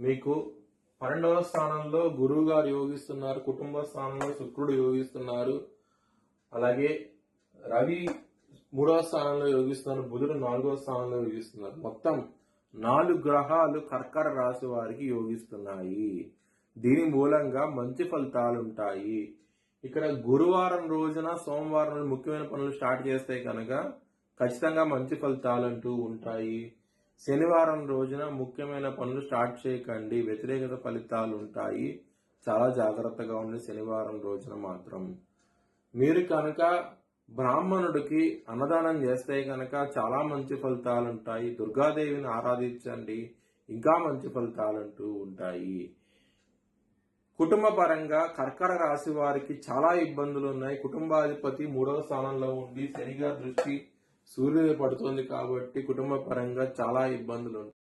మీకు 12వ స్థానంలో గురువు గారు యోగిస్తున్నారు. కుటుంబ స్థానంలో శుక్రుడు యోగిస్తున్నారు. అలాగే రవి 3వ స్థానంలో యోగిస్తున్నారు. బుధుడు 4వ స్థానంలో యోగిస్తున్నారు. మొత్తం 4 గ్రహాలు కర్కట రాశి వారికి యోగిస్తున్నాయి. దీని మూలంగా మంచి ఫలితాలు ఉంటాయి. ఇక్కడ గురువారం రోజున సోమవారం రోజు ముఖ్యమైన పనులు స్టార్ట్ చేస్తే కనుక ఖచ్చితంగా మంచి ఫలితాలు అంటూ ఉంటాయి. శనివారం రోజున ముఖ్యమైన పనులు స్టార్ట్ చేయకండి, వ్యతిరేకత ఫలితాలు ఉంటాయి. చాలా జాగ్రత్తగా ఉండి శనివారం రోజున మాత్రం. మీరు కనుక బ్రాహ్మణుడికి అన్నదానం చేస్తే కనుక చాలా మంచి ఫలితాలు ఉంటాయి. దుర్గాదేవిని ఆరాధించండి, ఇంకా మంచి ఫలితాలు అంటూ ఉంటాయి. కుటుంబ పరంగా కర్కట రాశి వారికి చాలా ఇబ్బందులు ఉన్నాయి. కుటుంబాధిపతి 3వ స్థానంలో ఉండి శనిగా దృష్టి సూర్యుడి పడుతుంది కాబట్టి కుటుంబ పరంగా చాలా ఇబ్బందులు ఉంటాయి.